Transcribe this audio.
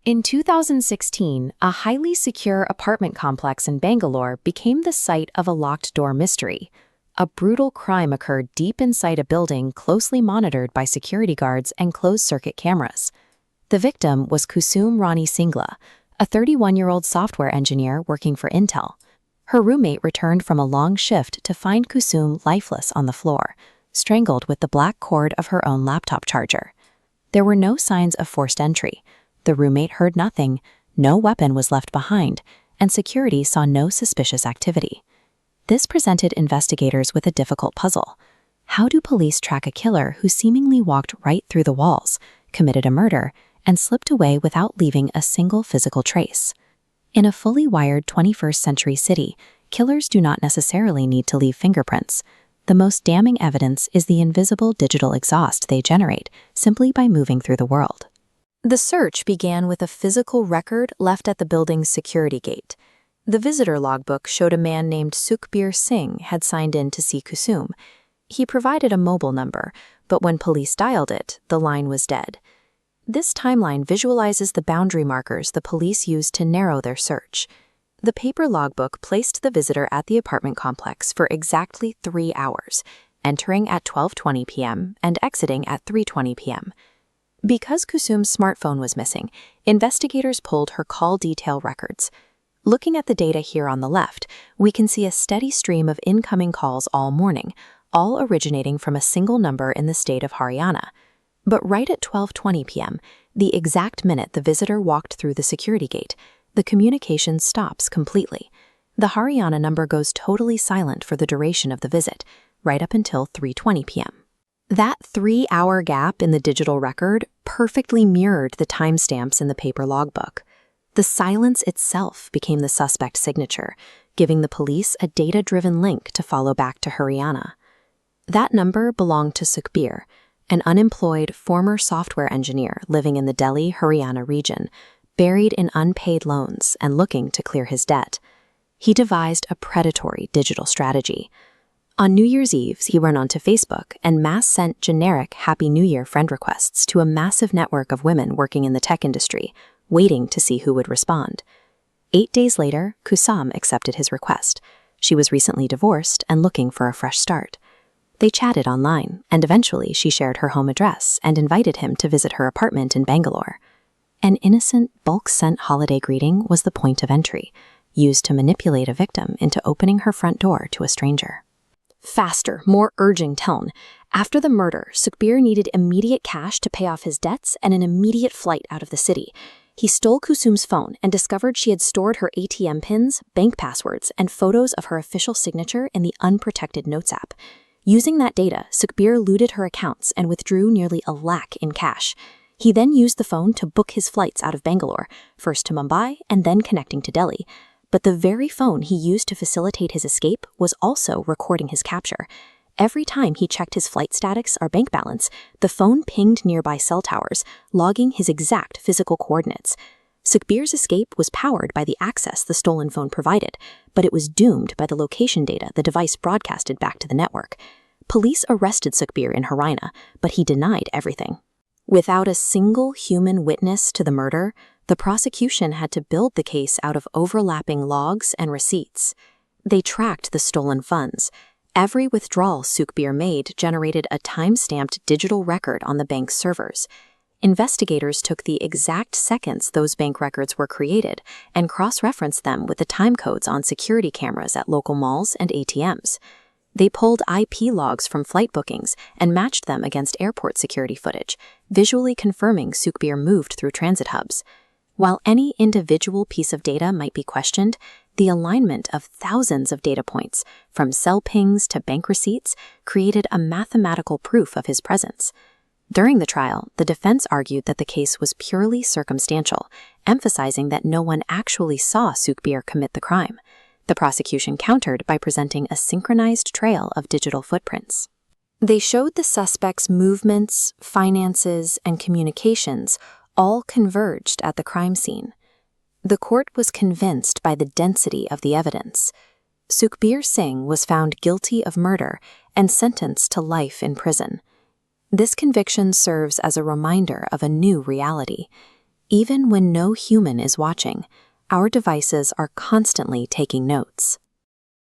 In 2016, a highly secure apartment complex in Bangalore became the site of a locked-door mystery. A brutal crime occurred deep inside a building closely monitored by security guards and closed-circuit cameras. The victim was Kusum Rani Singla, a 31-year-old software engineer working for Intel. Her roommate returned from a long shift to find Kusum lifeless on the floor, strangled with the black cord of her own laptop charger. There were no signs of forced entry. The roommate heard nothing, no weapon was left behind, and security saw no suspicious activity. This presented investigators with a difficult puzzle. How do police track a killer who seemingly walked right through the walls, committed a murder, and slipped away without leaving a single physical trace? In a fully wired 21st century city, killers do not necessarily need to leave fingerprints. The most damning evidence is the invisible digital exhaust they generate simply by moving through the world. The search began with a physical record left at the building's security gate. The visitor logbook showed a man named Sukhbir Singh had signed in to see Kusum. He provided a mobile number, but when police dialed it, the line was dead. This timeline visualizes the boundary markers the police used to narrow their search. The paper logbook placed the visitor at the apartment complex for exactly 3 hours, entering at 12:20 p.m. and exiting at 3:20 p.m. Because Kusum's smartphone was missing, investigators pulled her call detail records. Looking at the data here on the left, we can see a steady stream of incoming calls all morning, all originating from a single number in the state of Haryana. But right at 12:20 p.m., the exact minute the visitor walked through the security gate, the communication stops completely. The Haryana number goes totally silent for the duration of the visit, right up until 3:20 p.m. That 3-hour gap in the digital record perfectly mirrored the timestamps in the paper logbook. The silence itself became the suspect's signature, giving the police a data-driven link to follow back to Haryana. That number belonged to Sukhbir, an unemployed former software engineer living in the Delhi, Haryana region, buried in unpaid loans and looking to clear his debt. He devised a predatory digital strategy. On New Year's Eve, he went onto Facebook and mass sent generic Happy New Year friend requests to a massive network of women working in the tech industry, waiting to see who would respond. 8 days later, Kusum accepted his request. She was recently divorced and looking for a fresh start. They chatted online, and eventually she shared her home address and invited him to visit her apartment in Bangalore. An innocent, bulk-sent holiday greeting was the point of entry, used to manipulate a victim into opening her front door to a stranger. Faster, more urging tone. After the murder, Sukhbir needed immediate cash to pay off his debts and an immediate flight out of the city. He stole Kusum's phone and discovered she had stored her ATM pins, bank passwords, and photos of her official signature in the unprotected Notes app. Using that data, Sukhbir looted her accounts and withdrew nearly $1 lakh in cash. He then used the phone to book his flights out of Bangalore, first to Mumbai and then connecting to Delhi. But the very phone he used to facilitate his escape was also recording his capture. Every time he checked his flight status or bank balance, the phone pinged nearby cell towers, logging his exact physical coordinates. Sukhbir's escape was powered by the access the stolen phone provided, but it was doomed by the location data the device broadcasted back to the network. Police arrested Sukhbir in Haryana, but he denied everything. Without a single human witness to the murder, the prosecution had to build the case out of overlapping logs and receipts. They tracked the stolen funds. Every withdrawal Sukhbir made generated a time-stamped digital record on the bank's servers. Investigators took the exact seconds those bank records were created and cross-referenced them with the time codes on security cameras at local malls and ATMs. They pulled IP logs from flight bookings and matched them against airport security footage, visually confirming Sukhbir moved through transit hubs. While any individual piece of data might be questioned, the alignment of thousands of data points, from cell pings to bank receipts, created a mathematical proof of his presence. During the trial, the defense argued that the case was purely circumstantial, emphasizing that no one actually saw Sukhbir commit the crime. The prosecution countered by presenting a synchronized trail of digital footprints. They showed the suspect's movements, finances, and communications all converged at the crime scene. The court was convinced by the density of the evidence. Sukhbir Singh was found guilty of murder and sentenced to life in prison. This conviction serves as a reminder of a new reality. Even when no human is watching, our devices are constantly taking notes.